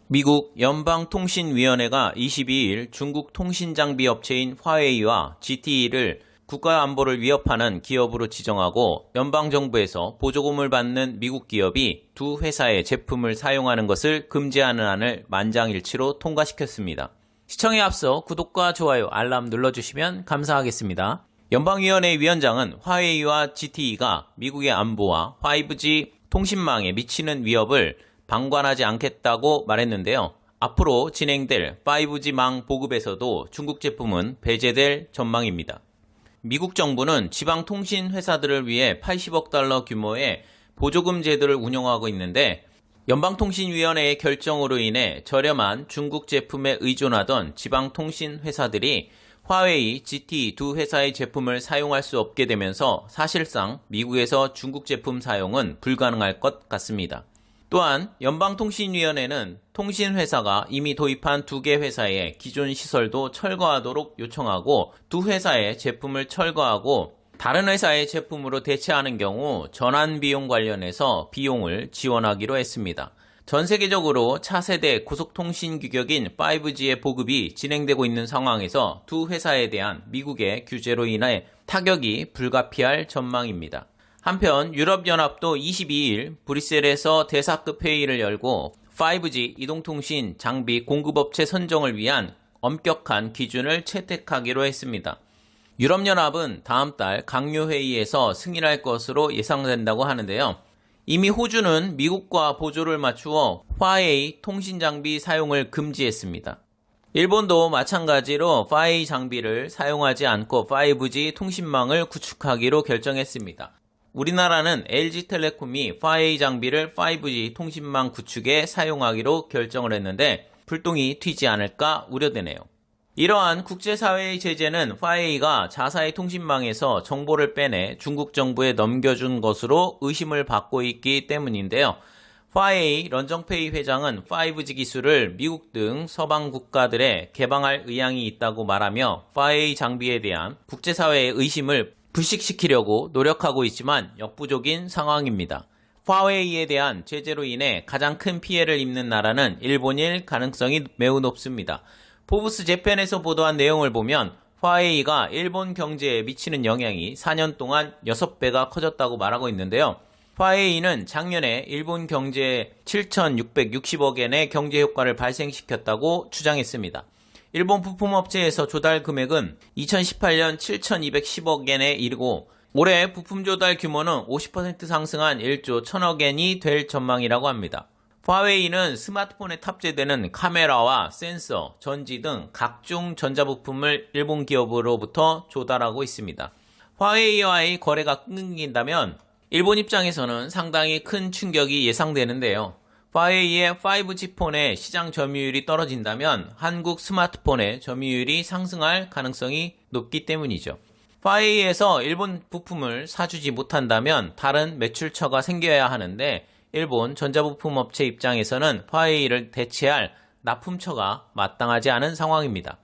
미국 연방통신위원회가 22일 중국 통신장비 업체인 화웨이와 ZTE를 국가안보를 위협하는 기업으로 지정하고 연방정부에서 보조금을 받는 미국 기업이 두 회사의 제품을 사용하는 것을 금지하는 안을 만장일치로 통과시켰습니다. 시청에 앞서 구독과 좋아요, 알람 눌러주시면 감사하겠습니다. 연방위원회 위원장은 화웨이와 ZTE가 미국의 안보와 5G 통신망에 미치는 위협을 방관하지 않겠다고 말했는데요. 앞으로 진행될 5G망 보급에서도 중국 제품은 배제될 전망입니다. 미국 정부는 지방 통신 회사들을 위해 80억 달러 규모의 보조금 제도를 운영하고 있는데 연방통신위원회의 결정으로 인해 저렴한 중국 제품에 의존하던 지방 통신 회사들이 화웨이, ZTE 두 회사의 제품을 사용할 수 없게 되면서 사실상 미국에서 중국 제품 사용은 불가능할 것 같습니다. 또한 연방통신위원회는 통신회사가 이미 도입한 두 개 회사의 기존 시설도 철거하도록 요청하고 두 회사의 제품을 철거하고 다른 회사의 제품으로 대체하는 경우 전환 비용 관련해서 비용을 지원하기로 했습니다. 전 세계적으로 차세대 고속통신 규격인 5G의 보급이 진행되고 있는 상황에서 두 회사에 대한 미국의 규제로 인해 타격이 불가피할 전망입니다. 한편 유럽연합도 22일 브뤼셀에서 대사급 회의를 열고 5G 이동통신 장비 공급업체 선정을 위한 엄격한 기준을 채택하기로 했습니다. 유럽연합은 다음 달 강요회의에서 승인할 것으로 예상된다고 하는데요. 이미 호주는 미국과 보조를 맞추어 화웨이 통신장비 사용을 금지했습니다. 일본도 마찬가지로 화웨이 장비를 사용하지 않고 5G 통신망을 구축하기로 결정했습니다. 우리나라는 LG텔레콤이 화웨이 장비를 5G 통신망 구축에 사용하기로 결정을 했는데 불똥이 튀지 않을까 우려되네요. 이러한 국제사회의 제재는 화웨이가 자사의 통신망에서 정보를 빼내 중국 정부에 넘겨준 것으로 의심을 받고 있기 때문인데요. 화웨이 런정페이 회장은 5G 기술을 미국 등 서방 국가들에 개방할 의향이 있다고 말하며 화웨이 장비에 대한 국제사회의 의심을 불식시키려고 노력하고 있지만 역부족인 상황입니다. 화웨이에 대한 제재로 인해 가장 큰 피해를 입는 나라는 일본일 가능성이 매우 높습니다. 포브스 재팬에서 보도한 내용을 보면 화웨이가 일본 경제에 미치는 영향이 4년 동안 6배가 커졌다고 말하고 있는데요. 화웨이는 작년에 일본 경제에 7,660억엔의 경제 효과를 발생시켰다고 주장했습니다. 일본 부품업체에서 조달 금액은 2018년 7,210억엔에 이르고 올해 부품 조달 규모는 50% 상승한 1조 1,000억엔이 될 전망이라고 합니다. 화웨이는 스마트폰에 탑재되는 카메라와 센서, 전지 등 각종 전자부품을 일본 기업으로부터 조달하고 있습니다. 화웨이와의 거래가 끊긴다면 일본 입장에서는 상당히 큰 충격이 예상되는데요. 화웨이의 5G 폰의 시장 점유율이 떨어진다면 한국 스마트폰의 점유율이 상승할 가능성이 높기 때문이죠. 화웨이에서 일본 부품을 사주지 못한다면 다른 매출처가 생겨야 하는데 일본 전자부품 업체 입장에서는 화웨이를 대체할 납품처가 마땅하지 않은 상황입니다.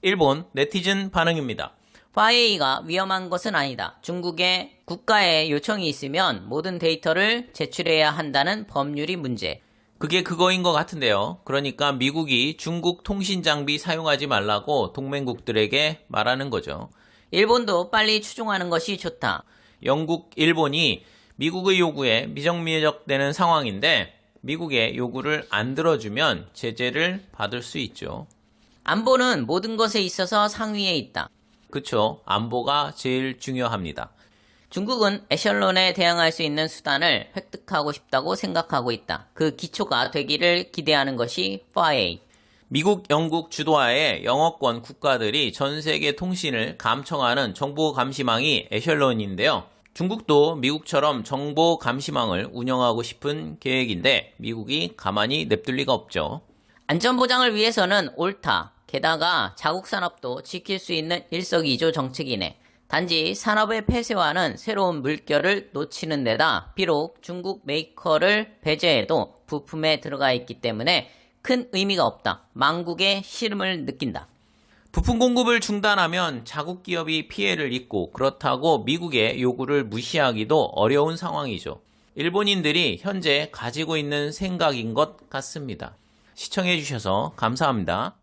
일본 네티즌 반응입니다. 화웨이가 위험한 것은 아니다. 중국의 국가에 요청이 있으면 모든 데이터를 제출해야 한다는 법률이 문제. 그게 그거인 것 같은데요. 그러니까 미국이 중국 통신 장비 사용하지 말라고 동맹국들에게 말하는 거죠. 일본도 빨리 추종하는 것이 좋다. 영국, 일본이 미국의 요구에 미적미적되는 상황인데 미국의 요구를 안 들어주면 제재를 받을 수 있죠. 안보는 모든 것에 있어서 상위에 있다. 그쵸. 안보가 제일 중요합니다. 중국은 에셜론에 대항할 수 있는 수단을 획득하고 싶다고 생각하고 있다. 그 기초가 되기를 기대하는 것이 화웨이. 미국, 영국 주도하에 영어권 국가들이 전 세계 통신을 감청하는 정보 감시망이 에셜론인데요. 중국도 미국처럼 정보 감시망을 운영하고 싶은 계획인데 미국이 가만히 냅둘 리가 없죠. 안전보장을 위해서는 옳다. 게다가 자국 산업도 지킬 수 있는 일석이조 정책이네. 단지 산업의 폐쇄와는 새로운 물결을 놓치는 데다 비록 중국 메이커를 배제해도 부품에 들어가 있기 때문에 큰 의미가 없다. 망국의 시름을 느낀다. 부품 공급을 중단하면 자국 기업이 피해를 입고 그렇다고 미국의 요구를 무시하기도 어려운 상황이죠. 일본인들이 현재 가지고 있는 생각인 것 같습니다. 시청해주셔서 감사합니다.